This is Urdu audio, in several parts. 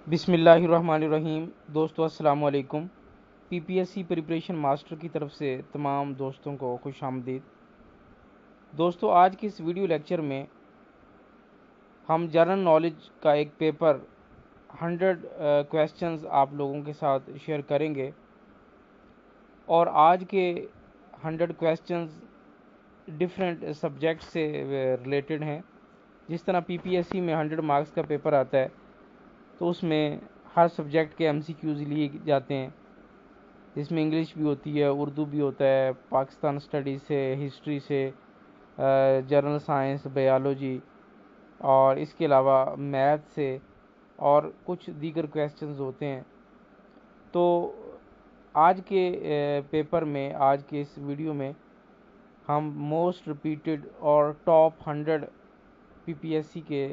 بسم اللہ الرحمن الرحیم۔ دوستو السلام علیکم۔ P P S C preparation master کی طرف سے تمام دوستوں کو خوش آمدید۔ دوستو آج کی اس ویڈیو لیکچر میں ہم جنرل نالج کا ایک پیپر 100 کویسچنز آپ لوگوں کے ساتھ شیئر کریں گے، اور آج کے 100 کویسچنز ڈفرینٹ سبجیکٹ سے ریلیٹڈ ہیں۔ جس طرح پی پی ایس سی میں 100 مارکس کا پیپر آتا ہے تو اس میں ہر سبجیکٹ کے ایم سی کیوز لیے جاتے ہیں، جس میں انگلش بھی ہوتی ہے، اردو بھی ہوتا ہے، پاکستان اسٹڈیز سے، ہسٹری سے، جنرل سائنس، بایولوجی، اور اس کے علاوہ میتھ سے اور کچھ دیگر کویسچنز ہوتے ہیں۔ تو آج کے پیپر میں، آج کے اس ویڈیو میں ہم موسٹ ریپیٹڈ اور ٹاپ 100 پی پی ایس سی کے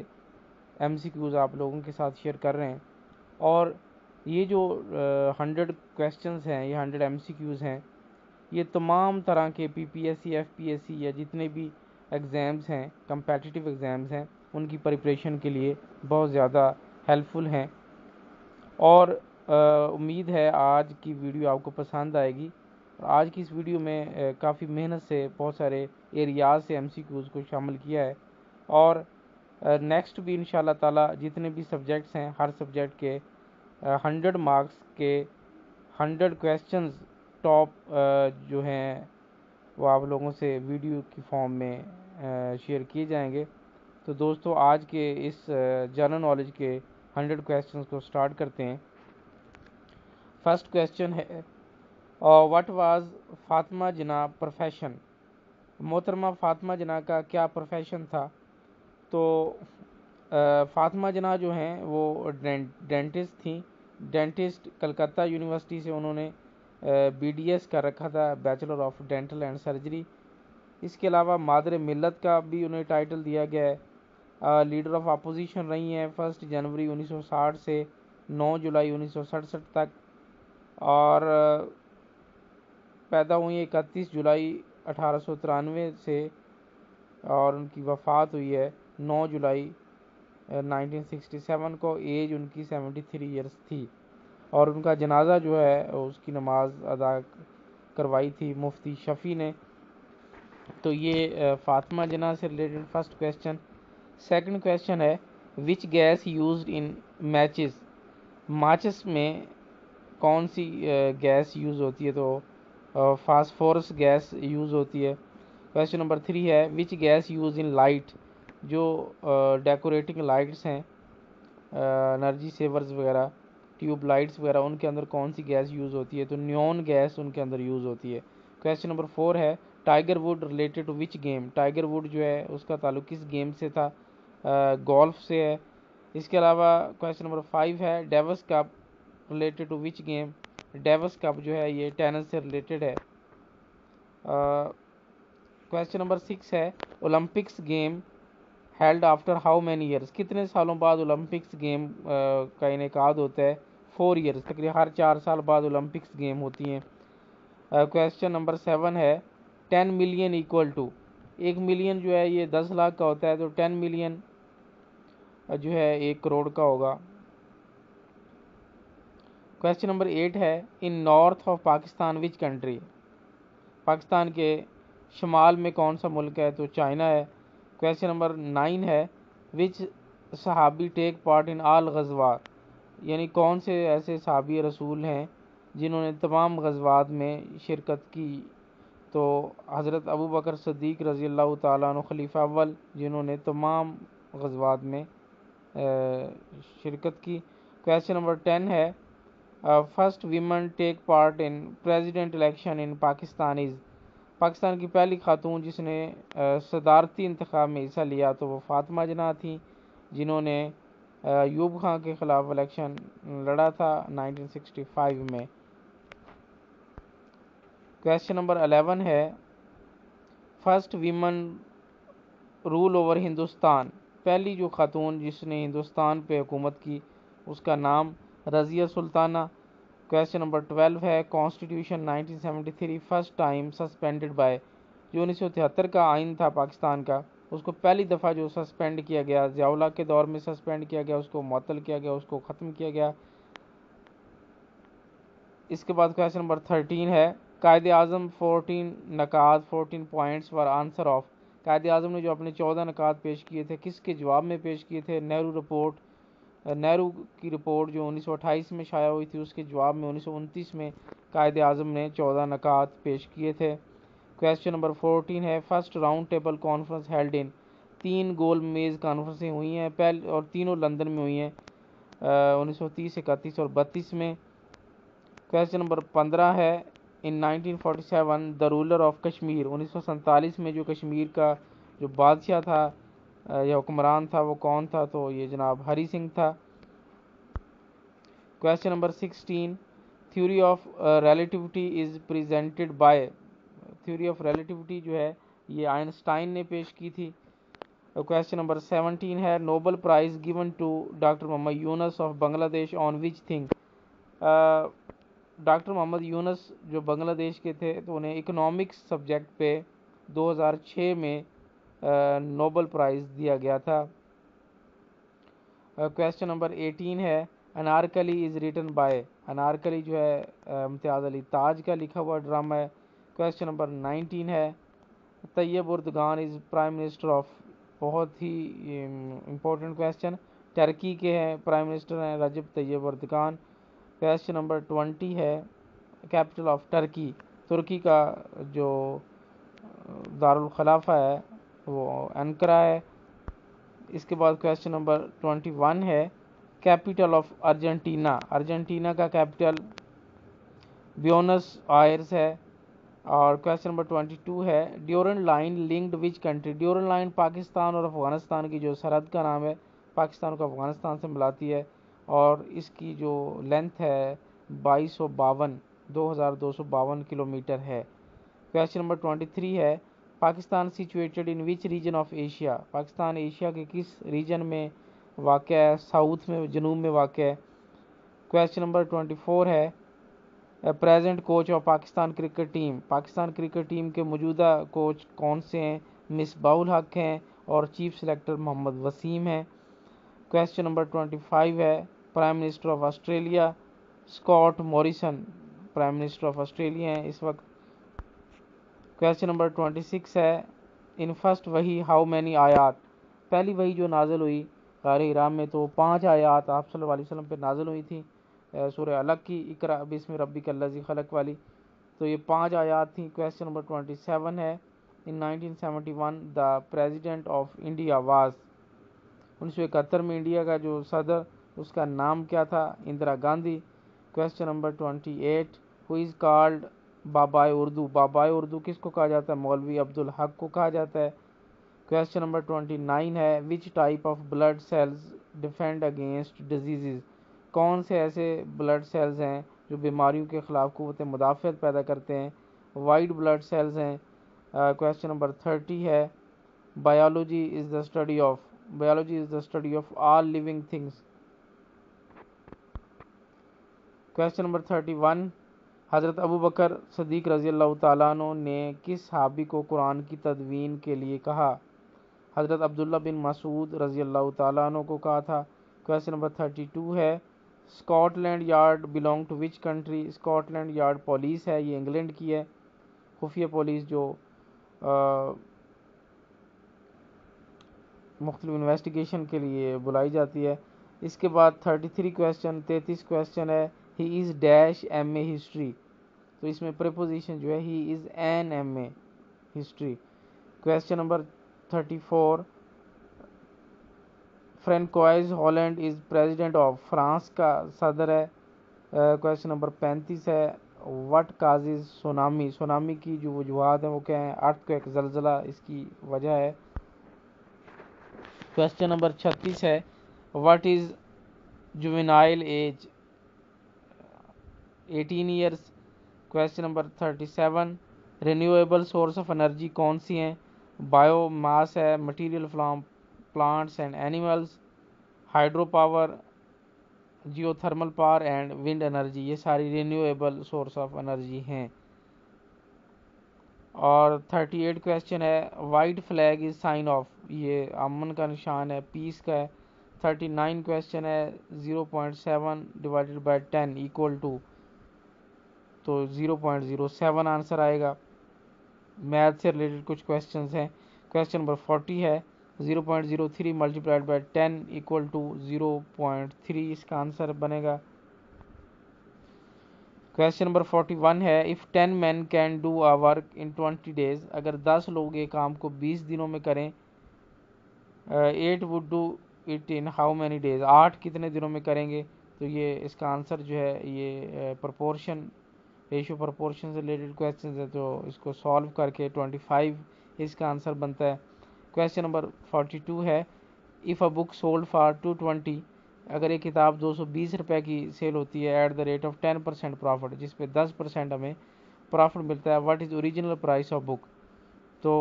ایم سی کیوز آپ لوگوں کے ساتھ شیئر کر رہے ہیں، اور یہ جو 100 کویسچنز ہیں، یہ 100 ایم سی کیوز ہیں، یہ تمام طرح کے P P S C, F P S C یا جتنے بھی ایگزامز ہیں، کمپیٹیٹیو ایگزامز ہیں، ان کی پریپریشن کے لیے بہت زیادہ ہیلپ فل ہیں، اور امید ہے آج کی ویڈیو آپ کو پسند آئے گی۔ آج کی اس ویڈیو میں کافی محنت سے بہت سارے ایریاز سے ایم سی کیوز کو شامل کیا ہے، اور نیکسٹ بھی انشاءاللہ تعالی جتنے بھی سبجیکٹس ہیں، ہر سبجیکٹ کے 100 مارکس کے 100 کویسچنز ٹاپ جو ہیں وہ آپ لوگوں سے ویڈیو کی فارم میں شیئر کیے جائیں گے۔ تو دوستو آج کے اس جنرل نالج کے 100 کویسچنز کو سٹارٹ کرتے ہیں۔ فرسٹ کویسچن ہے، what was Fatima Jinnah profession? محترمہ فاطمہ جناح کا کیا پروفیشن تھا؟ تو فاطمہ جناح جو ہیں وہ ڈینٹسٹ تھیں۔ ڈینٹسٹ کلکتہ یونیورسٹی سے انہوں نے بی ڈی ایس کر رکھا تھا، bachelor of dental and surgery. اس کے علاوہ مادر ملت کا بھی انہیں ٹائٹل دیا گیا ہے۔ لیڈر آف اپوزیشن رہی ہیں 1 جنوری 1960 سے 9 جولائی 1967 تک، اور پیدا ہوئی 31 جولائی 1893 سے، اور ان کی وفات ہوئی ہے 9 جولائی 1967 کو۔ ایج ان کی 73 ایئرس تھی، اور ان کا جنازہ جو ہے اس کی نماز ادا کروائی تھی مفتی شفیع نے۔ تو یہ فاطمہ جناح سے related first question. Second question ہے، وچ گیس یوزڈ ان میچز؟ ماچس میں کون سی گیس یوز ہوتی ہے؟ تو فاسفورس گیس یوز ہوتی ہے۔ کویسچن نمبر 3 ہے، وچ گیس یوز ان لائٹ؟ جو ڈیکوریٹنگ لائٹس ہیں، انرجی سیورز وغیرہ، ٹیوب لائٹس وغیرہ، ان کے اندر کون سی گیس یوز ہوتی ہے؟ تو نیون گیس ان کے اندر یوز ہوتی ہے۔ کویسچن نمبر 4 ہے، Tiger Wood related to which game? Tiger Wood جو ہے اس کا تعلق کس گیم سے تھا؟ گولف سے ہے۔ اس کے علاوہ کویسچن نمبر 5 ہے، Davis Cup related to which game? Davis Cup جو ہے یہ ٹینس سے ریلیٹڈ ہے۔ کویسچن نمبر 6 ہے، Olympics game held after how many years? کتنے سالوں بعد اولمپکس گیم کا انعقاد ہوتا ہے؟ 4 ایئرس، تقریباً ہر 4 سال بعد اولمپکس گیم ہوتی ہیں۔ کویسچن نمبر 7 ہے، 10 ملین ایکول ٹو؟ 1 ملین جو ہے یہ 10 لاکھ کا ہوتا ہے، تو 10 ملین جو ہے 1 کروڑ کا ہوگا۔ کویسچن نمبر 8 ہے، in north of Pakistan which country? Pakistan کے شمال میں کون سا ملک ہے؟ تو چائنا ہے۔ کویسچن نمبر 9 ہے، وچ صحابی ٹیک پارٹ ان آل غزوات؟ یعنی کون سے ایسے صحابی رسول ہیں جنہوں نے تمام غزوات میں شرکت کی؟ تو حضرت ابوبکر صدیق رضی اللہ تعالیٰ عنہ خلیفہ اول، جنہوں نے تمام غزوات میں شرکت کی۔ کویسچن نمبر 10 ہے، first women take part in president election in Pakistan is? Pakistan کی پہلی خاتون جس نے صدارتی انتخاب میں حصہ لیا تو وہ فاطمہ جناح تھیں، جنہوں نے ایوب خان کے خلاف الیکشن لڑا تھا 1965 میں۔ کویسچن نمبر 11 ہے، first women role over Hindustan? پہلی جو خاتون جس نے ہندوستان پہ حکومت کی اس کا نام رضیہ سلطانہ۔ کویسچن نمبر 12 ہے، constitution 1973 first time suspended by? جو 1973 کا آئین تھا پاکستان کا، اس کو پہلی دفعہ جو سسپینڈ کیا گیا، ضیاء الحق کے دور میں سسپینڈ کیا گیا، اس کو معطل کیا گیا، اس کو ختم کیا گیا۔ اس کے بعد کویسچن نمبر 13 ہے، قائد اعظم 14 نکات 14 points for answer of. Quaid Azam نے جو اپنے 14 نکات پیش کیے تھے کس کے جواب میں پیش کیے تھے؟ نہرو کی رپورٹ جو 1928 میں شائع ہوئی تھی اس کے جواب میں 1929 میں قائد اعظم نے 14 نکات پیش کیے تھے۔ کویسچن نمبر 14 ہے، first round table conference held in. 3 گول میز کانفرنسیں ہوئی ہیں اور تینوں لندن میں ہوئی ہیں 1930، 31 اور 32 میں۔ کویسچن نمبر 15 ہے، ان 1947 دا رولر آف کشمیر۔ 1947 میں جو کشمیر کا جو بادشاہ تھا یا حکمران تھا وہ کون تھا؟ تو یہ جناب ہری سنگھ تھا۔ Question number 16، theory of relativity is presented by. Theory of relativity جو ہے یہ آئنسٹائن نے پیش کی تھی۔ کویسچن نمبر 17 ہے، Nobel prize given to doctor Muhammad Yunus of Bangladesh on which thing. Doctor Muhammad یونس جو بنگلہ دیش کے تھے تو انہیں اکنامکس سبجیکٹ پہ 2006 میں نوبل پرائز دیا گیا تھا۔ کویسچن نمبر 18 ہے، انارکلی از ریٹن بائی۔ انارکلی جو ہے امتیاز علی تاج کا لکھا ہوا ڈرامہ ہے۔ کویسچن نمبر 19 ہے، Tayyip Erdogan is prime minister of. بہت ہی امپورٹنٹ کویسچن، ٹرکی کے ہیں پرائم منسٹر ہیں رجب طیب اردگان۔ کویسچن نمبر 20 ہے، کیپٹل آف ٹرکی۔ ترکی کا جو دارالخلافہ ہے وہ انقرہ ہے۔ اس کے بعد کویسچن نمبر 21 ہے، کیپٹل آف ارجنٹینا۔ ارجنٹینا کا کیپٹل بیونس آئرس ہے۔ اور کویسچن نمبر 22 ہے، Durand line linked which country. Durand line Pakistan اور افغانستان کی جو سرحد کا نام ہے، پاکستان کو افغانستان سے ملاتی ہے اور اس کی جو لینتھ ہے 2252 کلومیٹر ہے۔ کویسچن نمبر 23 ہے، Pakistan situated in which region of Asia. Pakistan Asia کے کس ریجن میں واقع ہے؟ ساؤتھ میں، جنوب میں واقع ہے۔ کویسچن نمبر 24 ہے، present coach of Pakistan cricket team. Pakistan cricket team کے موجودہ کوچ کون سے ہیں؟ مصباح الحق ہیں اور چیف سلیکٹر محمد وسیم ہیں۔ کویسچن نمبر 25 ہے، prime minister of Australia Scott Morrison prime minister of Australia ہیں اس وقت۔ کویسچن نمبر 26 ہے، ان فرسٹ وحی ہاؤ مینی آیات۔ پہلی وحی جو نازل ہوئی غار حرا میں تو 5 آیات آپ صلی اللہ علیہ وسلم پہ نازل ہوئی تھیں، سورہ علق کی اقرأ بسم ربک الذی خلق والی، تو یہ 5 آیات تھیں۔ کویسچن نمبر 27 ہے، ان 1971 the president of India was. 1971 میں انڈیا کا جو صدر اس کا نام کیا تھا؟ Indira Gandhi. Question number 28، who is called Babaye Urdu. Babaye Urdu کس کو کہا جاتا ہے؟ مولوی عبدالحق کو کہا جاتا ہے۔ کویسچن نمبر 29 ہے، which type of blood cells defend against diseases. کون سے ایسے بلڈ سیلز ہیں جو بیماریوں کے خلاف قوت مدافعت پیدا کرتے ہیں؟ وائٹ بلڈ سیلز ہیں۔ کویسچن نمبر 30 ہے، biology is the study of. Biology is the study of all living things. Question number 31، حضرت ابوبکر صدیق رضی اللہ تعالیٰ عنہ نے کس صحابی کو قرآن کی تدوین کے لیے کہا؟ حضرت عبداللہ بن مسعود رضی اللہ تعالیٰ عنہ کو کہا تھا۔ کویسچن نمبر 32 ہے، Scotland yard belong to which country. Scotland yard police ہے، یہ انگلینڈ کی ہے، خفیہ پولیس جو مختلف انویسٹیگیشن کے لیے بلائی جاتی ہے۔ اس کے بعد 33 کویسچن ہے، he is dash M A history. تو اس میں پریپوزیشن جو ہے he is an M A history. Question number 34، Francois Hollande is president of. France کا صدر ہے۔ کویسچن نمبر 35 ہے، وٹ کازز سونامی۔ سونامی کی جو وجوہات ہیں وہ کیا ہیں؟ ارتھ کو ایک زلزلہ اس کی وجہ ہے۔ کویسچن نمبر 36 ہے، what is juvenile age? 18 years. Question number 37، renewable source of energy کون سی ہیں؟ بایو ماس ہے، material from plants and animals, hydro power, geothermal power and wind energy, یہ ساری رینیویبل سورس آف انرجی ہیں۔ اور 38 کویشچن ہے white flag is sign of, یہ امن کا نشان ہے، پیس کا ہے۔ 39 کویشچن ہے 0.7 ڈیوائڈیڈ بائی 10 ایکول ٹو، تو 0.07 آنسر آئے گا۔ میتھ سے ریلیٹڈ کچھ کویشچنز ہیں۔ کویشچن نمبر 40 ہے 0.03 ملٹیپلائڈ بائی 10 ایکول ٹو 0.3، اس کا آنسر بنے گا۔ کویشچن نمبر 41 ہے if 10 men can do a work in 20 days، اگر 10 لوگ ایک کام کو 20 دنوں میں کریں، 8 would do it in how many days، 8 کتنے دنوں میں کریں گے؟ تو یہ اس کا آنسر جو ہے یہ پرپورشن، ریشو پرپورشن سے ریلیٹڈ کویشچنز ہے، تو اس کو سالو کر کے 25 اس کا آنسر بنتا ہے۔ کویشچن نمبر 42 ہے if a book sold for 220، اگر ایک کتاب 220 روپے کی سیل ہوتی ہے at the rate of 10% profit, جس پہ 10% ہمیں پرافٹ ملتا ہے، what is original price of book, تو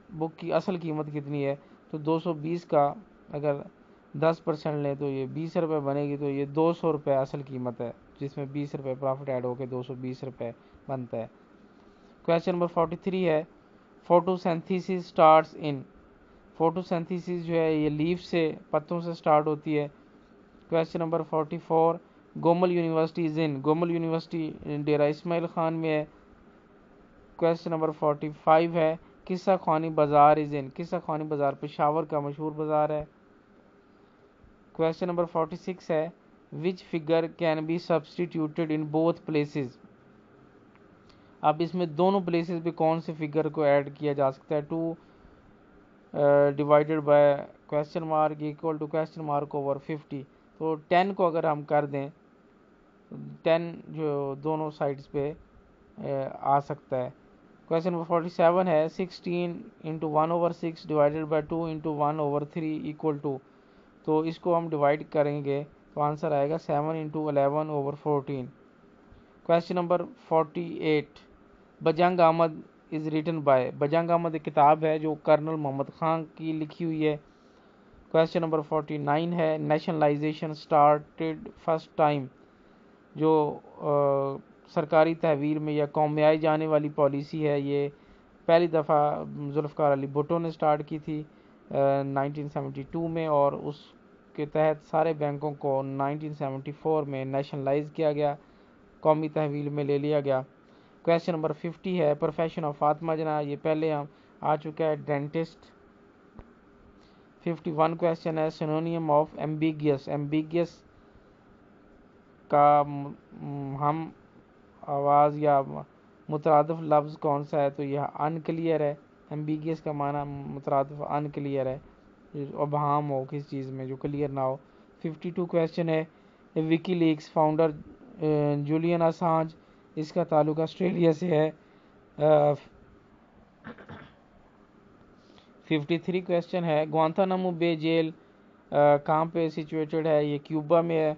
بک کی اصل قیمت کتنی ہے؟ تو 220 کا اگر 10% لیں تو یہ 20 روپے بنے گی، تو یہ 200 روپے اصل قیمت ہے، جس میں 20 روپے پرافٹ ایڈ ہو کے 220 روپے بنتا ہے۔ کویشچن نمبر 43 ہے فوٹو سینتھیسس سٹارٹس ان، فوٹو سینتھیسس جو ہے یہ لیف سے، پتوں سے سٹارٹ ہوتی ہے۔ Question number 44 Gomal university is in, Gomal university Dera Ismail Khan میں ہے۔ کویشچن نمبر 45 ہے قصہ خوانی بازار از ان، قصہ خوانی بازار پشاور کا مشہور بازار ہے۔ کویشچن نمبر 46 ہے which figure can be substituted in both places, اب اس میں دونوں پلیسز پہ کون سے فگر کو ایڈ کیا جا سکتا ہے؟ 2 divided by question mark equal to question mark over 50، تو 10 کو اگر ہم کر دیں 10 جو دونوں سائڈز پہ آ سکتا ہے۔ کویشچن نمبر 47 ہے 16 into 1 over 6 divided by 2 into 1 over 3 equal to, تو اس کو ہم ڈیوائڈ کریں گے تو آنسر آئے گا 7 into 11 over 14۔ Question number 48 Bijang Ahmad is written by, Bijang Ahmad ایک کتاب ہے جو کرنل محمد خان کی لکھی ہوئی ہے۔ کویشچن نمبر 49 ہے نیشنلائزیشن سٹارٹڈ فرسٹ ٹائم، جو سرکاری تحویل میں یا قومیائی جانے والی پالیسی ہے، یہ پہلی دفعہ ذوالفقار علی بھٹو نے سٹارٹ کی تھی 1972 میں، اور اس کے تحت سارے بینکوں کو 1974 میں نیشنلائز کیا گیا، قومی تحویل میں لے لیا گیا۔ کویشچن نمبر 50 ہے پروفیشن آف فاطمہ جناح، یہ پہلے ہم آ چکا ہے ڈینٹسٹ۔ 51 کویشچن ہے سینونیم آف ایمبیگیس، ایمبیگیس کا ہم آواز یا مترادف لفظ کون سا ہے؟ تو یہ انکلیئر ہے، ایمبیگیس کا معنی مترادف انکلیئر ہے، ابہام ہو کسی چیز میں جو کلیئر نہ ہو۔ 52 کویشچن ہے وکی لیکس فاؤنڈر جولین اسانج، اس کا تعلق آسٹریلیا سے ہے۔ 53 کویشچن ہے گوانتانامو بے جیل کہاں پہ سچویٹڈ ہے؟ یہ کیوبا میں ہے۔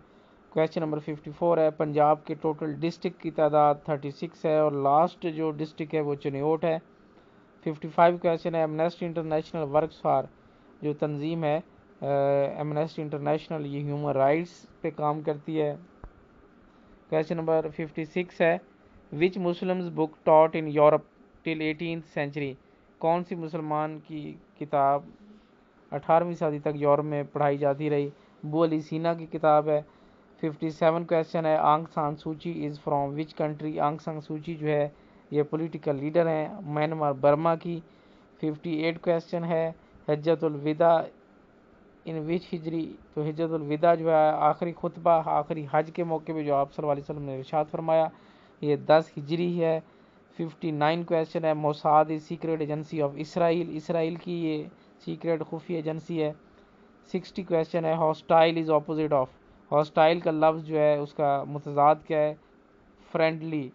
کویشچن نمبر 54 ہے پنجاب کے ٹوٹل ڈسٹرکٹ کی تعداد 36 ہے، اور لاسٹ جو ڈسٹرکٹ ہے وہ چنیوٹ ہے۔ 55 کویشچن ہے ایمنسٹی انٹرنیشنل ورکس فار، جو تنظیم ہے ایمنسٹی انٹرنیشنل، یہ ہیومن رائٹس پہ کام کرتی ہے۔ کویشچن نمبر 56 ہے which Muslims book taught in Europe till 18th century, کون سی مسلمان کی کتاب 18ویں صدی تک یورپ میں پڑھائی جاتی رہی؟ ابو علی سینا کی کتاب ہے۔ 57 کویشچن ہے آنگ سان سوچی از فرام وچ کنٹری، آنگ سان سوچی جو ہے یہ پولیٹیکل لیڈر ہیں میانمار برما کی۔ 58 کویشچن ہے حجۃ الوداع ان وچ ہجری، تو حجۃ الوداع جو ہے آخری خطبہ آخری حج کے موقع پہ جو آپ صلی اللہ علیہ وسلم نے ارشاد فرمایا، یہ 10 ہجری ہے۔ 59 کویشچن ہے Mossad secret agency of Israel, Israel کی یہ سیکریٹ خفیہ ایجنسی ہے۔ 60 کویشچن ہے hostile is opposite of, hostile کا لفظ جو ہے اس کا متضاد کیا ہے؟ فرینڈلی۔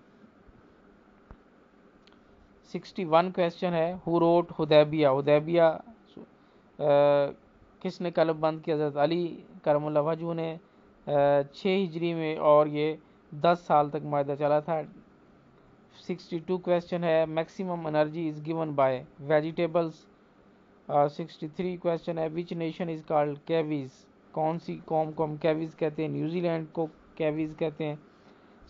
61 کویشچن ہے ہو روٹ حدیبیہ، حدیبیہ کس نے قلم بند کیا؟ حضرت علی کرم اللہ وجہہ نے 6 ہجری میں، اور یہ 10 سال تک معاہدہ چلا تھا۔ 62 کویشچن ہے maximum energy is given by vegetables. 63 question ہے وچ نیشن از کالڈ کیویز، کون سی قوم کو ہم کیویز کہتے ہیں؟ نیوزی لینڈ کو کیویز کہتے ہیں۔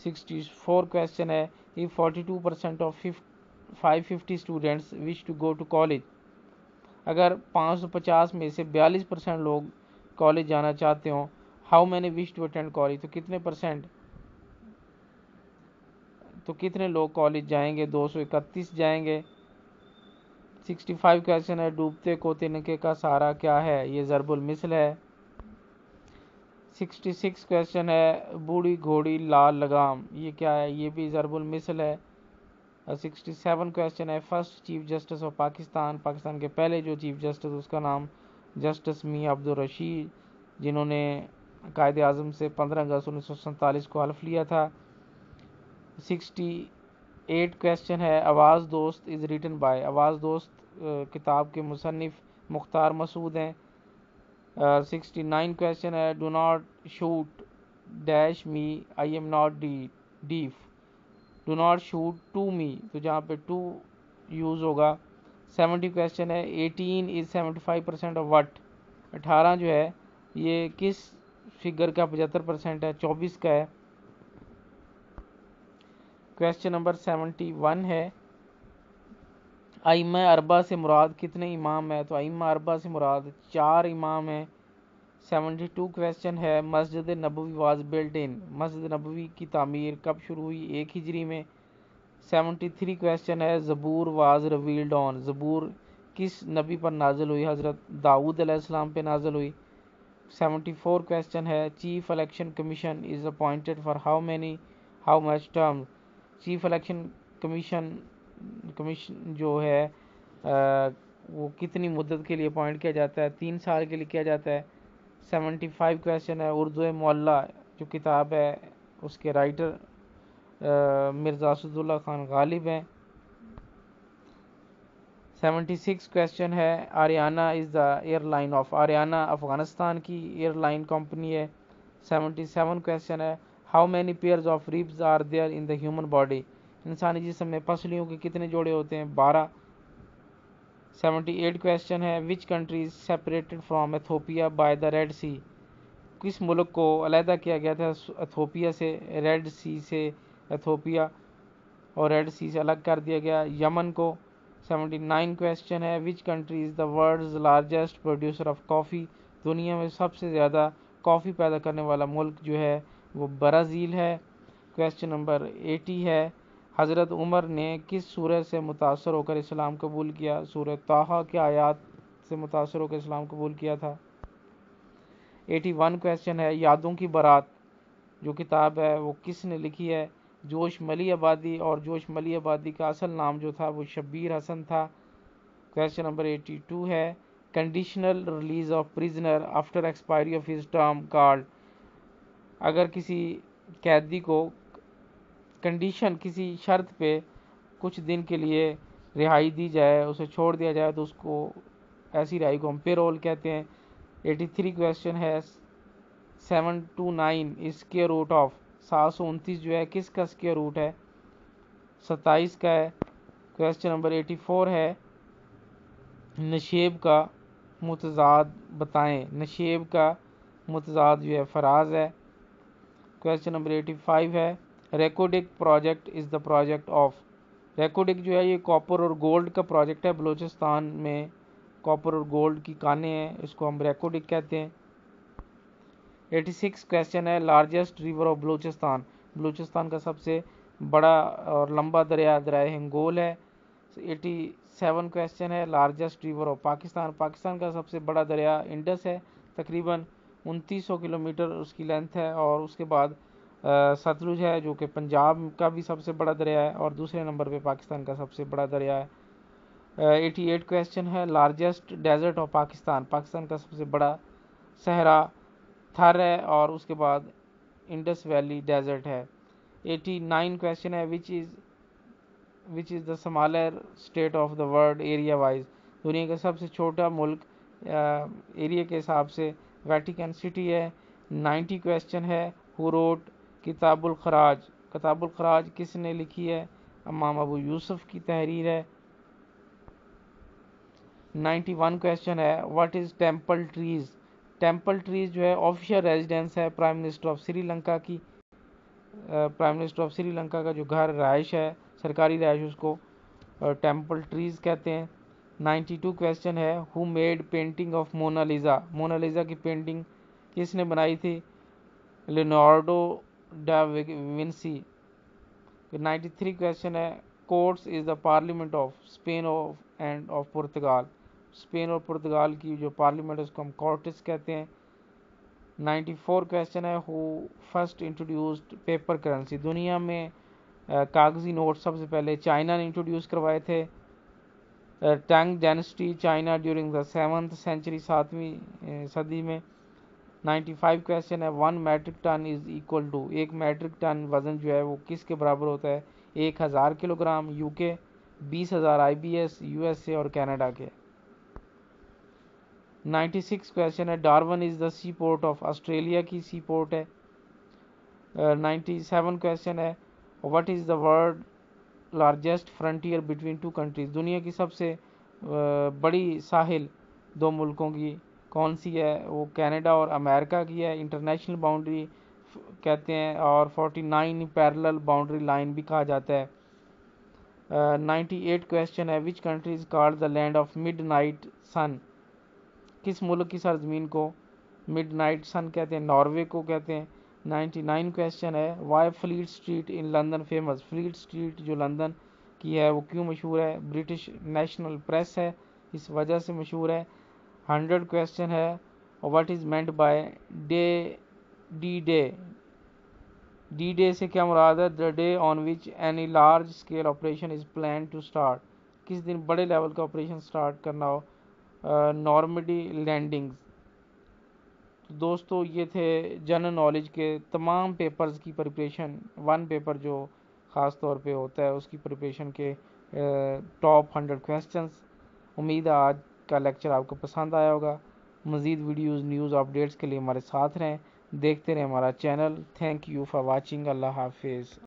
64 کویشچن ہے if 42% of 550 students wish to go to college. اگر 550 میں سے 42% لوگ کالج جانا چاہتے ہوں, how many wish to attend college, تو کتنے لوگ کالج جائیں گے؟ 231 جائیں گے. 65 کویسچن ہے, ڈوبتے کو تنکے کا سہارا کیا ہے؟ یہ ضرب المثل ہے. 66 کویسچن ہے, بوڑھی گھوڑی لال لگام, یہ کیا ہے؟ یہ بھی ضرب المثل ہے. 67 کویسچن ہے, first chief justice of Pakistan, Pakistan کے پہلے جو چیف جسٹس, اس کا نام جسٹس میاں عبدالرشید, جنہوں نے قائد اعظم سے 15 اگست 1947 کو حلف لیا تھا. 68 کویسچن ہے, آواز دوست از ریٹن بائی, آواز دوست کتاب کے مصنف مختار مسعود ہیں. 69 کویسچن ہے, do not shoot dash me, I am not deaf, do not shoot to me, تو جہاں پہ ٹو یوز ہوگا. 70 کویسچن ہے, 18 از 75% آف وٹ, 18 جو ہے یہ کس فگر کا 75% ہے؟ 24 کا ہے. کویسچن نمبر 71 ہے, ائمہ اربعہ سے مراد کتنے امام ہیں؟ تو ائمہ اربعہ سے مراد 4 امام ہیں. 72 کویسچن ہے, Masjid Nabawi was built in, Masjid Nabawi کی تعمیر کب شروع ہوئی؟ 1 ہجری میں. 73 کویسچن ہے, زبور واز ریویلڈ آن, زبور کس نبی پر نازل ہوئی؟ حضرت داؤد علیہ السلام پہ نازل ہوئی. 74 کویسچن ہے, chief election commission is appointed for how much term, chief election commission جو ہے وہ کتنی مدت کے لیے اپوائنٹ کیا جاتا ہے؟ 3 سال کے لیے کیا جاتا ہے. 75 کویسچن ہے, اردو معلیٰ جو کتاب ہے اس کے رائٹر مرزا اسد اللہ خان غالب ہیں. 76 کویسچن ہے, Ariana is the airline of, Ariana Afghanistan کی ایئر لائن کمپنی ہے. 77 کویسچن ہے, how many pairs of ribs are there in the human body, انسانی جسم میں پسلیوں کے کتنے جوڑے ہوتے ہیں؟ 12. 78 کویسچن ہے, which country is separated from Ethiopia by the Red Sea, کس ملک کو علیحدہ کیا گیا تھا ایتھوپیا سے؟ ریڈ سی سے ایتھوپیا اور ریڈ سی سے الگ کر دیا گیا, یمن کو. 79 کویسچن ہے, which country is the world's largest producer of coffee, دنیا میں سب سے زیادہ کافی پیدا کرنے والا ملک جو ہے وہ برازیل ہے. کویسچن نمبر 80 ہے, حضرت عمر نے کس سورہ سے متاثر ہو کر اسلام قبول کیا؟ سورہ طٰہٰ کے آیات سے متاثر ہو کر اسلام قبول کیا تھا. 81 کویسچن ہے, یادوں کی بارات جو کتاب ہے وہ کس نے لکھی ہے؟ جوش ملی آبادی, اور جوش ملی آبادی کا اصل نام جو تھا وہ شبیر حسن تھا. کویسچن نمبر 82 ہے, conditional release of prisoner after expiry of his term called, اگر کسی قیدی کو کنڈیشن کسی شرط پہ کچھ دن کے لیے رہائی دی جائے, اسے چھوڑ دیا جائے, تو اس کو ایسی رہائی کو ہم پیرول کہتے ہیں. 83 کویسچن ہے, 729 از اسکیئر روٹ آف, 729 جو ہے کس کا اسکیئر روٹ ہے؟ 27 کا ہے. کویسچن نمبر 84 ہے, نشیب کا متضاد بتائیں, نشیب کا متضاد جو ہے فراز ہے. کویسچن نمبر 85 ہے, Reko Diq project is the project of, Reko Diq جو ہے یہ کاپر اور گولڈ کا پروجیکٹ ہے, بلوچستان میں کاپر اور گولڈ کی کانیں ہیں, اس کو ہم ریکوڈک کہتے ہیں. 86 کویسچن ہے, largest river of Balochistan, Balochistan کا سب سے بڑا اور لمبا دریا دریائے ہنگول ہے. 87 کویسچن ہے, largest river of Pakistan, Pakistan کا سب سے بڑا دریا انڈس ہے, تقریباً 2900 کلومیٹر اس کی لینتھ ہے, اور اس کے بعد ستلج ہے جو کہ پنجاب کا بھی سب سے بڑا دریا ہے, اور دوسرے نمبر پہ پاکستان کا سب سے بڑا دریا ہے. 88 کویسچن ہے, largest desert of Pakistan, Pakistan کا سب سے بڑا صحرا تھر ہے, اور اس کے بعد انڈس ویلی ڈیزرٹ ہے. 89 کویسچن ہے, which is the smaller state of the world area wise, دنیا کا سب سے چھوٹا ملک ایریا کے حساب سے ویٹیکن سٹی ہے. 90 کویسچن ہے, ہو روٹ کتاب الخراج, کتاب الخراج کس نے لکھی ہے؟ امام ابو یوسف کی تحریر ہے. 91 کویسچن ہے, what is temple trees, temple trees جو ہے آفیشیل ریزیڈنس ہے prime minister of Sri Lanka کی, prime minister of Sri Lanka کا جو گھر رہائش ہے, سرکاری رہائش, اس کو ٹیمپل ٹریز کہتے ہیں۔ 92 کویسچن ہے who made painting of Mona Lisa, Mona Lisa کی پینٹنگ کس نے بنائی تھی؟ Leonardo da Vinci. 93 کویسچن ہے Cortes is the parliament of Spain and of Portugal, Spain اور پرتگال کی جو پارلیمنٹ ہے اس کو ہم کورٹس کہتے ہیں۔ 94 کویسچن ہے ہو فرسٹ انٹروڈیوسڈ پیپر کرنسی، دنیا میں کاغذی نوٹ سب سے پہلے چائنا نے انٹروڈیوس کروائے تھے۔ Tang dynasty China during the 7th century, 7ویں صدی میں۔ 95 کویسچن ہے 1 metric ton is equal to, ایک میٹرک ٹن وزن جو ہے وہ کس کے برابر ہوتا ہے؟ 1000 کلو گرام، یو کے 20,000 IBS یو ایس اے اور کینیڈا کے۔ 96 کویسچن ہے Darwin is the sea port of, Australia کی سی پورٹ ہے۔ 97 کویسچن ہے what is the world largest frontier between two countries, دنیا کی سب سے بڑی ساحل دو ملکوں کی کون سی ہے؟ وہ کینیڈا اور امریکہ کی ہے، انٹرنیشنل باؤنڈری کہتے ہیں، اور 49 پیرلل باؤنڈری لائن بھی کہا جاتا ہے۔ 98 کویسچن ہے which country is called the land of midnight sun, کس ملک کی سرزمین کو مڈ نائٹ سن کہتے ہیں؟ ناروے کو کہتے ہیں۔ 99 کویسچن ہے وائی فلیٹ اسٹریٹ ان لندن فیمس، فلیٹ اسٹریٹ جو لندن کی ہے وہ کیوں مشہور ہے؟ برٹش نیشنل پریس ہے اس وجہ سے مشہور ہے۔ 100 کویسچن ہے what is meant by D Day, D Day سے کیا مراد ہے؟ The day on which any large scale operation is plan to start, کس دن بڑے لیول کا آپریشن اسٹارٹ کرنا ہو؟ نارمڈی لینڈنگز۔ دوستو یہ تھے جنرل نالج کے تمام پیپرز کی پریپریشن، 1 پیپر جو خاص طور پہ ہوتا ہے اس کی پریپریشن کے ٹاپ 100 کویسچنز۔ امید ہے آج کا لیکچر آپ کو پسند آیا ہوگا۔ مزید ویڈیوز نیوز اپڈیٹس کے لیے ہمارے ساتھ رہیں، دیکھتے رہیں ہمارا channel. Thank you for watching, اللہ حافظ۔